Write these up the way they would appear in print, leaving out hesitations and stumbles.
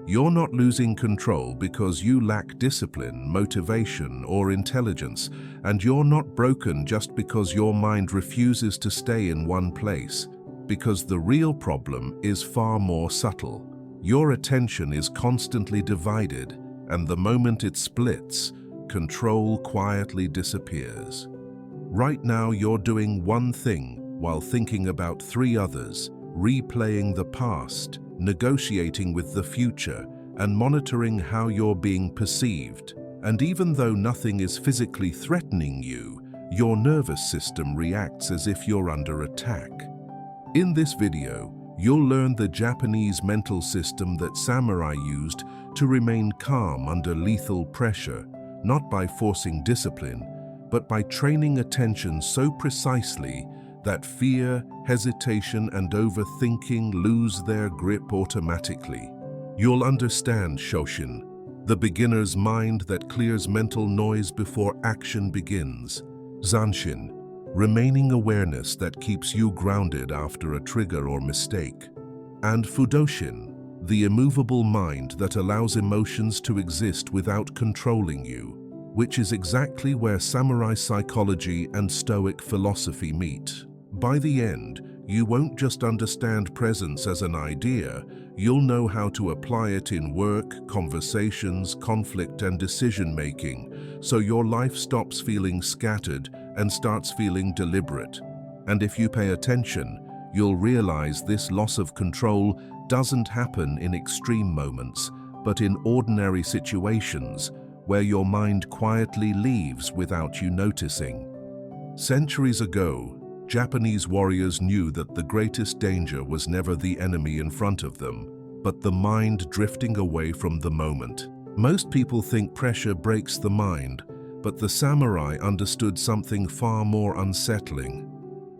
You're not losing control because you lack discipline, motivation, or intelligence, and you're not broken just because your mind refuses to stay in one place, because the real problem is far more subtle. Your attention is constantly divided, and the moment it splits, control quietly disappears. Right now you're doing one thing while thinking about three others, replaying the past, negotiating with the future, and monitoring how you're being perceived. And even though nothing is physically threatening you, your nervous system reacts as if you're under attack. In this video, you'll learn the Japanese mental system that samurai used to remain calm under lethal pressure, not by forcing discipline, but by training attention so precisely that fear, hesitation, and overthinking lose their grip automatically. You'll understand Shoshin, the beginner's mind that clears mental noise before action begins. Zanshin, remaining awareness that keeps you grounded after a trigger or mistake. And Fudoshin, the immovable mind that allows emotions to exist without controlling you, which is exactly where samurai psychology and Stoic philosophy meet. By the end, you won't just understand presence as an idea, you'll know how to apply it in work, conversations, conflict, and decision-making, so your life stops feeling scattered and starts feeling deliberate. And if you pay attention, you'll realize this loss of control doesn't happen in extreme moments, but in ordinary situations where your mind quietly leaves without you noticing. Centuries ago, Japanese warriors knew that the greatest danger was never the enemy in front of them, but the mind drifting away from the moment. Most people think pressure breaks the mind, but the samurai understood something far more unsettling.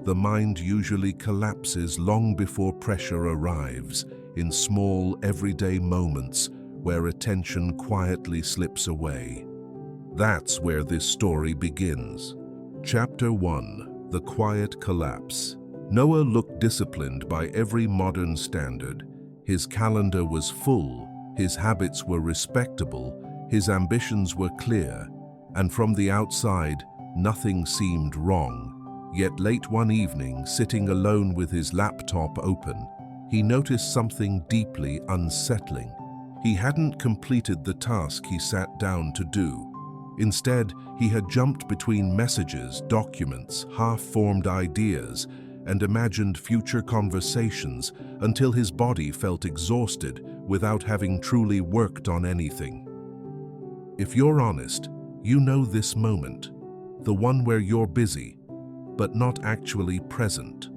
The mind usually collapses long before pressure arrives, in small, everyday moments where attention quietly slips away. That's where this story begins. Chapter 1. The Quiet Collapse. Noah looked disciplined by every modern standard. His calendar was full, his habits were respectable, his ambitions were clear, and from the outside, nothing seemed wrong. Yet late one evening, sitting alone with his laptop open, he noticed something deeply unsettling. He hadn't completed the task he sat down to do. Instead, he had jumped between messages, documents, half-formed ideas, and imagined future conversations until his body felt exhausted without having truly worked on anything. If you're honest, you know this moment, the one where you're busy, but not actually present.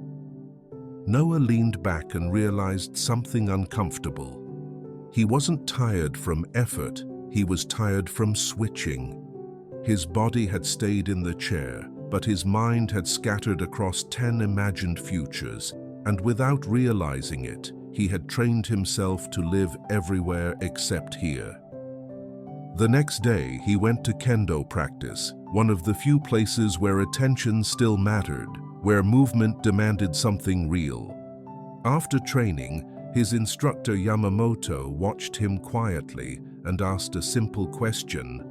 Noah leaned back and realized something uncomfortable. He wasn't tired from effort, he was tired from switching. His body had stayed in the chair, but his mind had scattered across 10 imagined futures, and without realizing it, he had trained himself to live everywhere except here. The next day, he went to kendo practice, one of the few places where attention still mattered, where movement demanded something real. After training, his instructor Yamamoto watched him quietly and asked a simple question.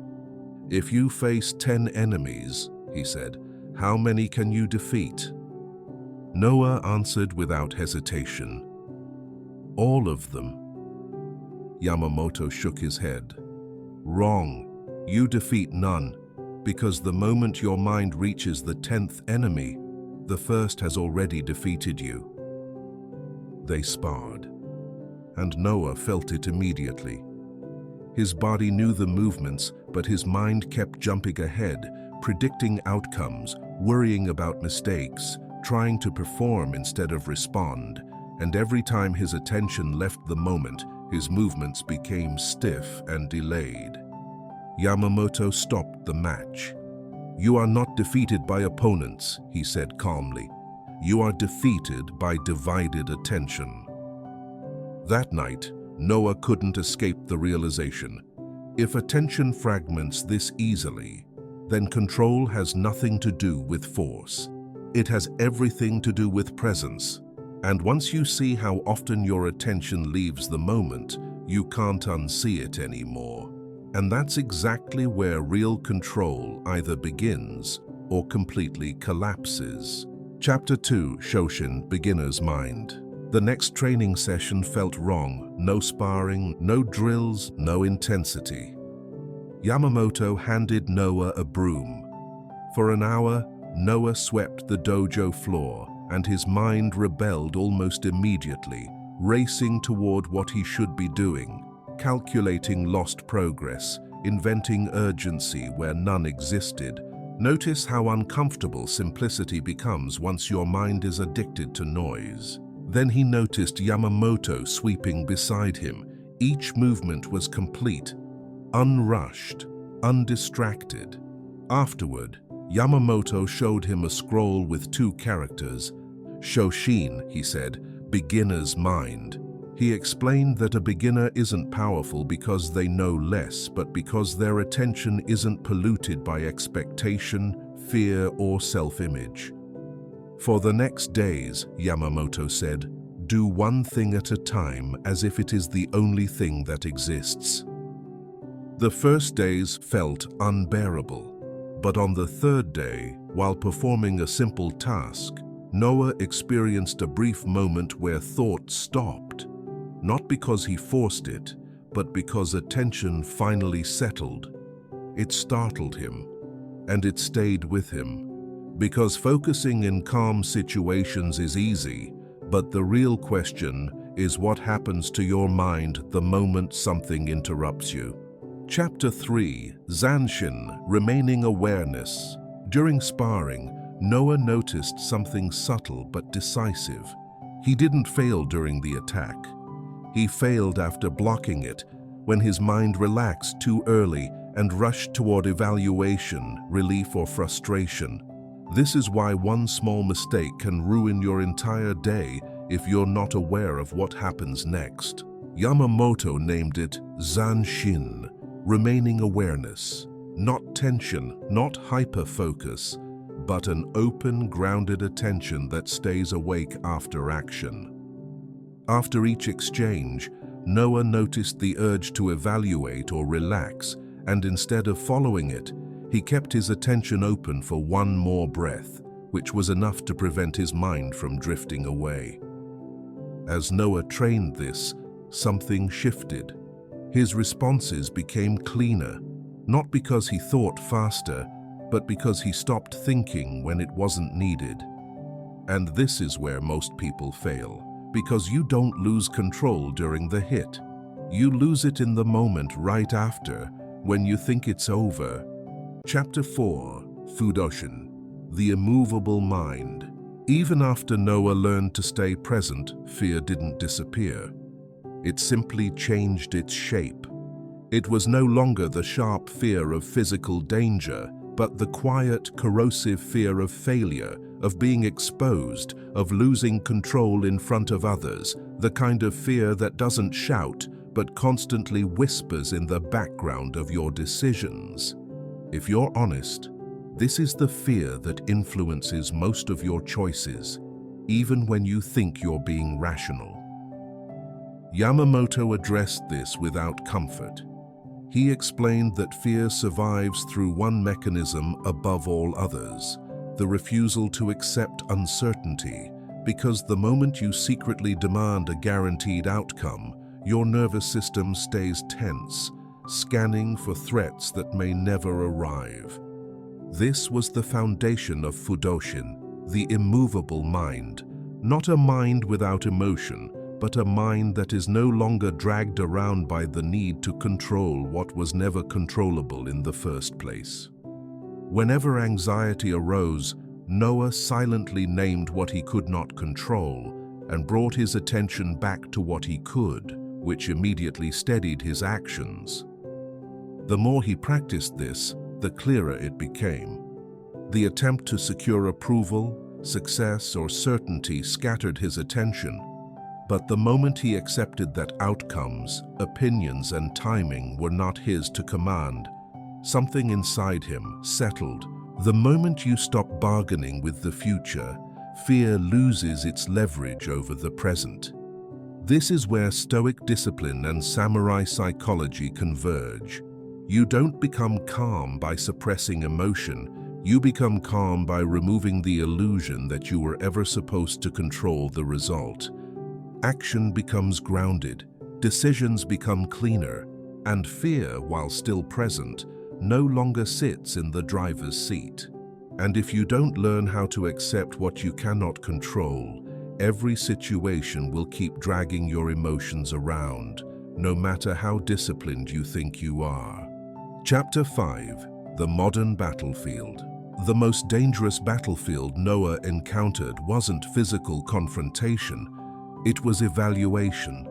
"If you face 10 enemies," he said, "how many can you defeat?" Noah answered without hesitation. "All of them." Yamamoto shook his head. "Wrong. You defeat none, because the moment your mind reaches the 10th enemy, the first has already defeated you." They sparred, and Noah felt it immediately. His body knew the movements, but his mind kept jumping ahead, predicting outcomes, worrying about mistakes, trying to perform instead of respond, and every time his attention left the moment, his movements became stiff and delayed. Yamamoto stopped the match. "You are not defeated by opponents," he said calmly. "You are defeated by divided attention." That night, Noah couldn't escape the realization. If attention fragments this easily, then control has nothing to do with force. It has everything to do with presence. And once you see how often your attention leaves the moment, you can't unsee it anymore. And that's exactly where real control either begins or completely collapses. Chapter 2, Shoshin, Beginner's Mind. The next training session felt wrong. No sparring, no drills, no intensity. Yamamoto handed Noah a broom. For an hour, Noah swept the dojo floor, and his mind rebelled almost immediately, racing toward what he should be doing, calculating lost progress, inventing urgency where none existed. Notice how uncomfortable simplicity becomes once your mind is addicted to noise. Then he noticed Yamamoto sweeping beside him. Each movement was complete, unrushed, undistracted. Afterward, Yamamoto showed him a scroll with 2 characters. Shoshin, he said, beginner's mind. He explained that a beginner isn't powerful because they know less, but because their attention isn't polluted by expectation, fear, or self-image. For the next days, Yamamoto said, do one thing at a time as if it is the only thing that exists. The first days felt unbearable, but on the 3rd day, while performing a simple task, Noah experienced a brief moment where thought stopped. Not because he forced it, but because attention finally settled. It startled him, and it stayed with him. Because focusing in calm situations is easy, but the real question is what happens to your mind the moment something interrupts you. Chapter 3, Zanshin, Remaining Awareness. During sparring, Noah noticed something subtle but decisive. He didn't fail during the attack. He failed after blocking it, when his mind relaxed too early and rushed toward evaluation, relief, or frustration. This is why one small mistake can ruin your entire day if you're not aware of what happens next. Yamamoto named it Zanshin, remaining awareness. Not tension, not hyper-focus, but an open, grounded attention that stays awake after action. After each exchange, Noah noticed the urge to evaluate or relax, and instead of following it, he kept his attention open for one more breath, which was enough to prevent his mind from drifting away. As Noah trained this, something shifted. His responses became cleaner, not because he thought faster, but because he stopped thinking when it wasn't needed. And this is where most people fail. Because you don't lose control during the hit. You lose it in the moment right after, when you think it's over. Chapter 4, Fudoshin, The Immovable Mind. Even after Noah learned to stay present, fear didn't disappear. It simply changed its shape. It was no longer the sharp fear of physical danger, but the quiet, corrosive fear of failure, of being exposed, of losing control in front of others, the kind of fear that doesn't shout, but constantly whispers in the background of your decisions. If you're honest, this is the fear that influences most of your choices, even when you think you're being rational. Yamamoto addressed this without comfort. He explained that fear survives through one mechanism above all others, the refusal to accept uncertainty, because the moment you secretly demand a guaranteed outcome, your nervous system stays tense, scanning for threats that may never arrive. This was the foundation of Fudoshin, the immovable mind, not a mind without emotion, but a mind that is no longer dragged around by the need to control what was never controllable in the first place. Whenever anxiety arose, Noah silently named what he could not control and brought his attention back to what he could, which immediately steadied his actions. The more he practiced this, the clearer it became. The attempt to secure approval, success, or certainty scattered his attention, but the moment he accepted that outcomes, opinions, and timing were not his to command, something inside him settled. The moment you stop bargaining with the future, fear loses its leverage over the present. This is where Stoic discipline and samurai psychology converge. You don't become calm by suppressing emotion. You become calm by removing the illusion that you were ever supposed to control the result. Action becomes grounded, decisions become cleaner, and fear, while still present, no longer sits in the driver's seat. And if you don't learn how to accept what you cannot control, every situation will keep dragging your emotions around, no matter how disciplined you think you are. Chapter 5. The Modern Battlefield. The most dangerous battlefield Noah encountered wasn't physical confrontation, it was evaluation.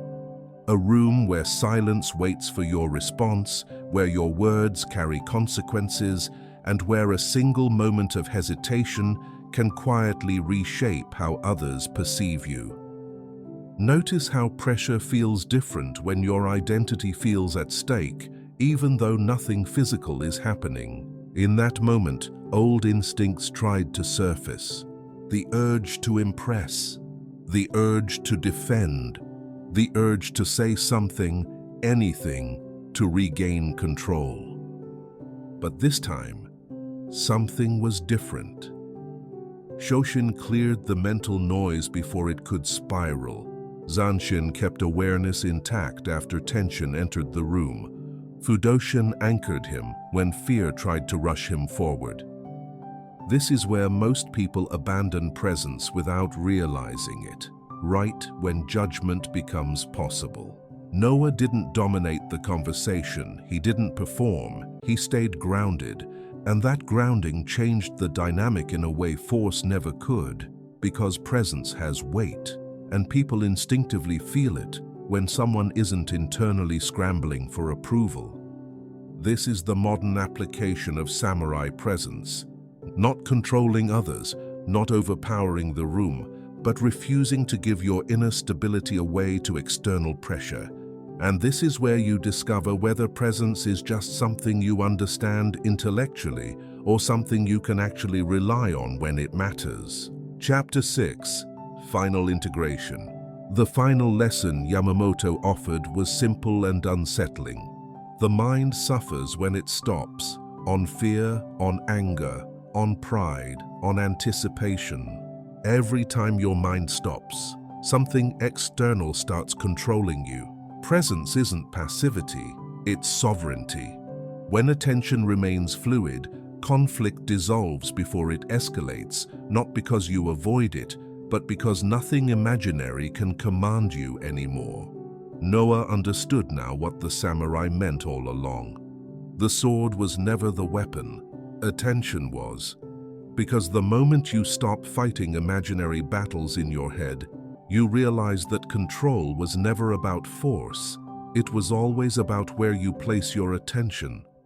A room where silence waits for your response, where your words carry consequences, and where a single moment of hesitation can quietly reshape how others perceive you. Notice how pressure feels different when your identity feels at stake, even though nothing physical is happening. In that moment, old instincts tried to surface. The urge to impress, the urge to defend, the urge to say something, anything, to regain control. But this time, something was different. Shoshin cleared the mental noise before it could spiral. Zanshin kept awareness intact after tension entered the room. Fudoshin anchored him when fear tried to rush him forward. This is where most people abandon presence without realizing it, right when judgment becomes possible. Noah didn't dominate the conversation, he didn't perform, he stayed grounded, and that grounding changed the dynamic in a way force never could, because presence has weight, and people instinctively feel it when someone isn't internally scrambling for approval. This is the modern application of samurai presence. Not controlling others, not overpowering the room, but refusing to give your inner stability away to external pressure. And this is where you discover whether presence is just something you understand intellectually or something you can actually rely on when it matters. Chapter 6. Final Integration. The final lesson Yamamoto offered was simple and unsettling. The mind suffers when it stops, on fear, on anger, on pride, on anticipation. Every time your mind stops, something external starts controlling you. Presence isn't passivity, it's sovereignty. When attention remains fluid, conflict dissolves before it escalates, not because you avoid it, but because nothing imaginary can command you anymore. Noah understood now what the samurai meant all along. The sword was never the weapon, attention was. Because the moment you stop fighting imaginary battles in your head, you realize that control was never about force. It was always about where you place your attention.